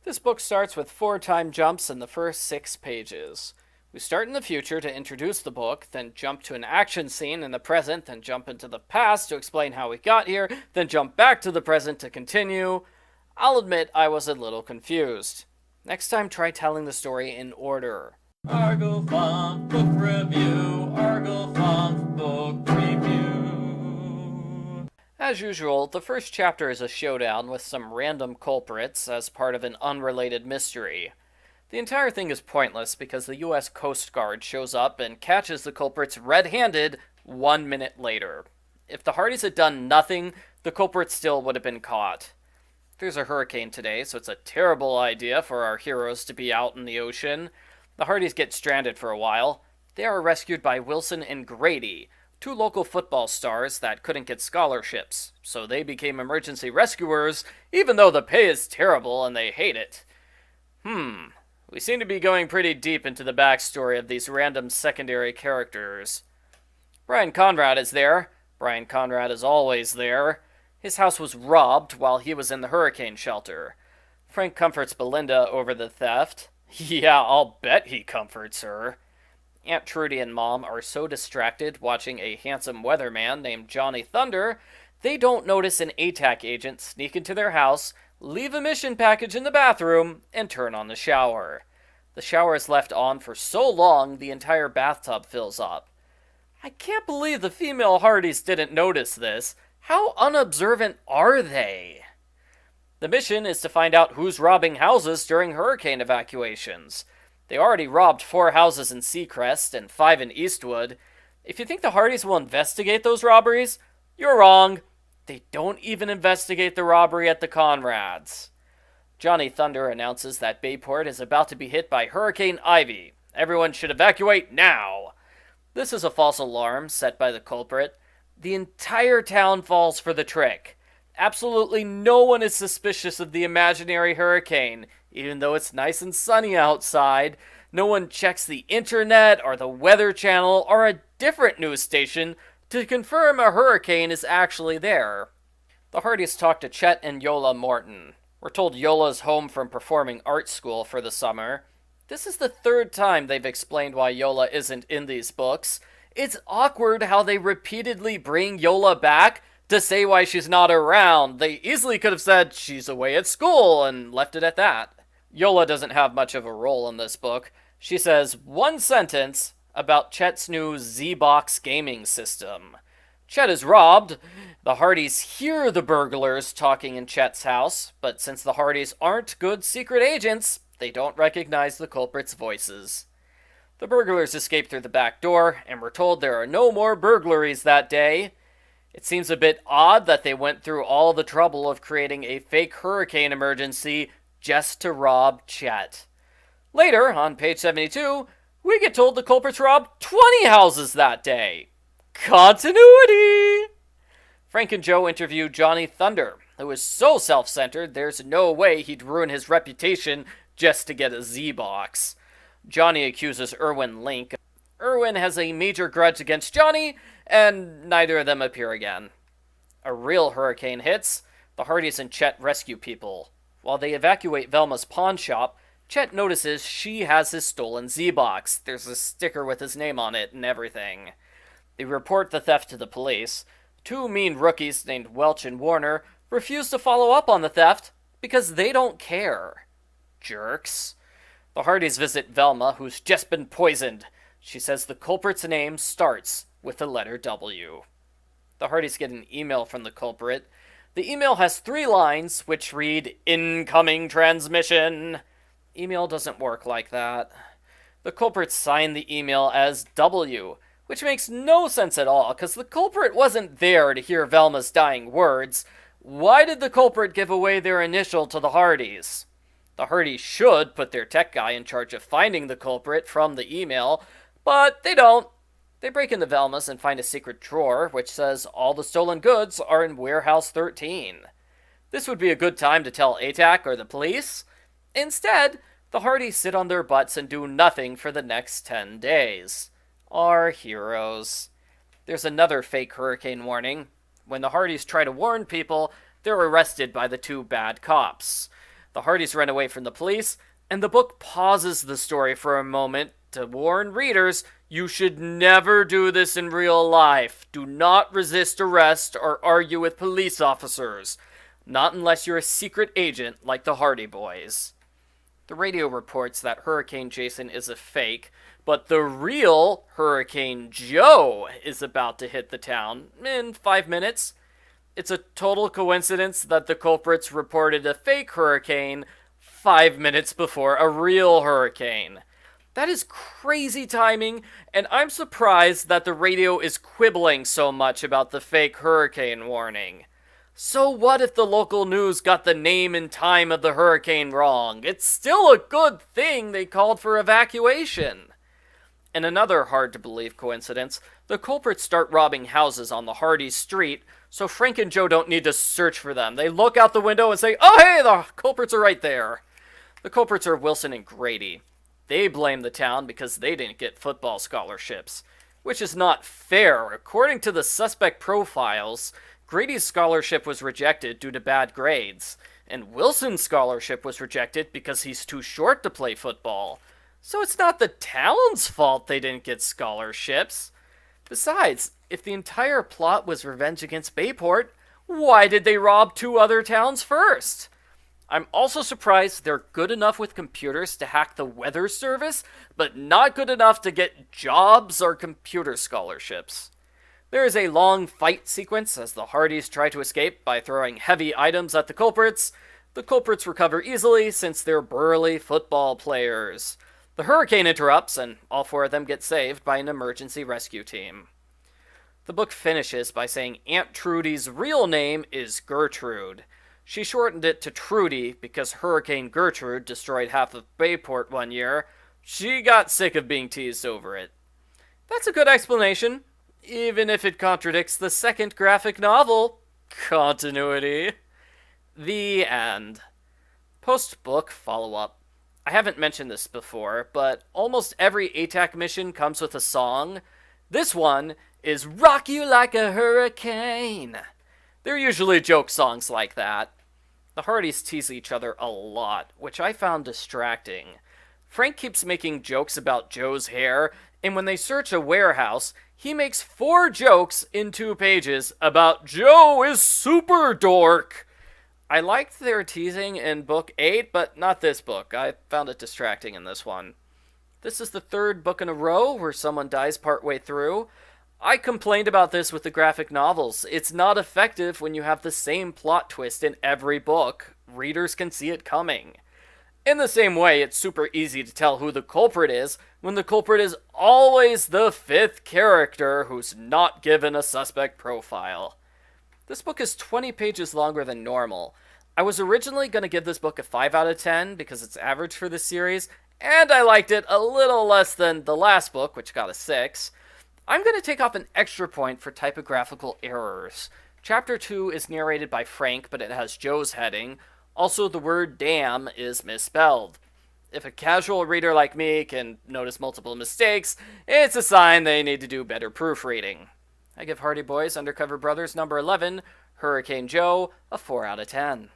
This book starts with 4 time jumps in the first 6 pages. We start in the future to introduce the book, then jump to an action scene in the present, then jump into the past to explain how we got here, then jump back to the present to continue. I'll admit I was a little confused. Next time, try telling the story in order. Argofunk Book Review, Argofunk Book Review. As usual, the first chapter is a showdown with some random culprits as part of an unrelated mystery. The entire thing is pointless because the US Coast Guard shows up and catches the culprits red-handed 1 minute later. If the Hardys had done nothing, the culprits still would have been caught. There's a hurricane today, so it's a terrible idea for our heroes to be out in the ocean. The Hardys get stranded for a while. They are rescued by Wilson and Grady, 2 local football stars that couldn't get scholarships, so they became emergency rescuers, even though the pay is terrible and they hate it. We seem to be going pretty deep into the backstory of these random secondary characters. Brian Conrad is there. Brian Conrad is always there. His house was robbed while he was in the hurricane shelter. Frank comforts Belinda over the theft. Yeah, I'll bet he comforts her. Aunt Trudy and Mom are so distracted watching a handsome weatherman named Johnny Thunder, they don't notice an ATAC agent sneak into their house, leave a mission package in the bathroom, and turn on the shower. The shower is left on for so long the entire bathtub fills up. I can't believe the female Hardys didn't notice this. How unobservant are they? The mission is to find out who's robbing houses during hurricane evacuations. They already robbed 4 houses in Seacrest and 5 in Eastwood. If you think the Hardys will investigate those robberies, you're wrong. They don't even investigate the robbery at the Conrads. Johnny Thunder announces that Bayport is about to be hit by Hurricane Ivy. Everyone should evacuate now. This is a false alarm set by the culprit. The entire town falls for the trick. Absolutely no one is suspicious of the imaginary hurricane, even though it's nice and sunny outside. No one checks the internet or the Weather Channel or a different news station to confirm a hurricane is actually there. The Hardys talk to Chet and Yola Morton. We're told Yola's home from performing arts school for the summer. This is the 3rd time they've explained why Yola isn't in these books. It's awkward how they repeatedly bring Yola back to say why she's not around. They easily could have said she's away at school and left it at that. Yola doesn't have much of a role in this book. She says 1 sentence about Chet's new Z-Box gaming system. Chet is robbed. The Hardys hear the burglars talking in Chet's house, but since the Hardys aren't good secret agents, they don't recognize the culprits' voices. The burglars escape through the back door, and we're told there are no more burglaries that day. It seems a bit odd that they went through all the trouble of creating a fake hurricane emergency just to rob Chet. Later, on page 72, we get told the culprits robbed 20 houses that day. Continuity! Frank and Joe interview Johnny Thunder, who is so self-centered there's no way he'd ruin his reputation just to get a Z-Box. Johnny accuses Irwin Link. Irwin has a major grudge against Johnny, and neither of them appear again. A real hurricane hits. The Hardys and Chet rescue people. While they evacuate Velma's pawnshop, Chet notices she has his stolen Z-Box. There's a sticker with his name on it and everything. They report the theft to the police. 2 mean rookies named Welch and Warner refuse to follow up on the theft because they don't care. Jerks. The Hardys visit Velma, who's just been poisoned. She says the culprit's name starts with the letter W. The Hardys get an email from the culprit. The email has 3 lines, which read, "Incoming transmission." Email doesn't work like that. The culprits sign the email as W, which makes no sense at all, because the culprit wasn't there to hear Velma's dying words. Why did the culprit give away their initial to the Hardys? The Hardys should put their tech guy in charge of finding the culprit from the email, but they don't. They break into Velma's and find a secret drawer, which says all the stolen goods are in Warehouse 13. This would be a good time to tell ATAC or the police. Instead, the Hardys sit on their butts and do nothing for the next 10 days. Our heroes. There's another fake hurricane warning. When the Hardys try to warn people, they're arrested by the 2 bad cops. The Hardys run away from the police, and the book pauses the story for a moment to warn readers you should never do this in real life. Do not resist arrest or argue with police officers. Not unless you're a secret agent like the Hardy Boys. The radio reports that Hurricane Jason is a fake, but the real Hurricane Joe is about to hit the town in 5 minutes. It's a total coincidence that the culprits reported a fake hurricane 5 minutes before a real hurricane. That is crazy timing, and I'm surprised that the radio is quibbling so much about the fake hurricane warning. So what if the local news got the name and time of the hurricane wrong? It's still a good thing they called for evacuation. In another hard-to-believe coincidence, the culprits start robbing houses on the Hardy street, so Frank and Joe don't need to search for them. They look out the window and say, "Oh hey, the culprits are right there." The culprits are Wilson and Grady. They blame the town because they didn't get football scholarships, which is not fair. According to the suspect profiles, Grady's scholarship was rejected due to bad grades, and Wilson's scholarship was rejected because he's too short to play football. So it's not the town's fault they didn't get scholarships. Besides, if the entire plot was revenge against Bayport, why did they rob 2 other towns first? I'm also surprised they're good enough with computers to hack the weather service, but not good enough to get jobs or computer scholarships. There is a long fight sequence as the Hardys try to escape by throwing heavy items at the culprits. The culprits recover easily since they're burly football players. The hurricane interrupts, and all 4 of them get saved by an emergency rescue team. The book finishes by saying Aunt Trudy's real name is Gertrude. She shortened it to Trudy because Hurricane Gertrude destroyed half of Bayport one year. She got sick of being teased over it. That's a good explanation, even if it contradicts the second graphic novel. Continuity. The end. Post-book follow-up. I haven't mentioned this before, but almost every ATAC mission comes with a song. This one is Rock You Like a Hurricane. They're usually joke songs like that. The Hardys tease each other a lot, which I found distracting. Frank keeps making jokes about Joe's hair, and when they search a warehouse, he makes 4 jokes in 2 pages about Joe is super dork. I liked their teasing in book 8, but not this book. I found it distracting in this one. This is the 3rd book in a row where someone dies partway through. I complained about this with the graphic novels. It's not effective when you have the same plot twist in every book. Readers can see it coming. In the same way, it's super easy to tell who the culprit is when the culprit is always the 5th character who's not given a suspect profile. This book is 20 pages longer than normal. I was originally going to give this book a 5 out of 10 because it's average for this series, and I liked it a little less than the last book, which got a 6. I'm going to take off an extra point for typographical errors. Chapter 2 is narrated by Frank, but it has Joe's heading. Also, the word damn is misspelled. If a casual reader like me can notice multiple mistakes, it's a sign they need to do better proofreading. I give Hardy Boys Undercover Brothers number 11, Hurricane Joe, a 4 out of 10.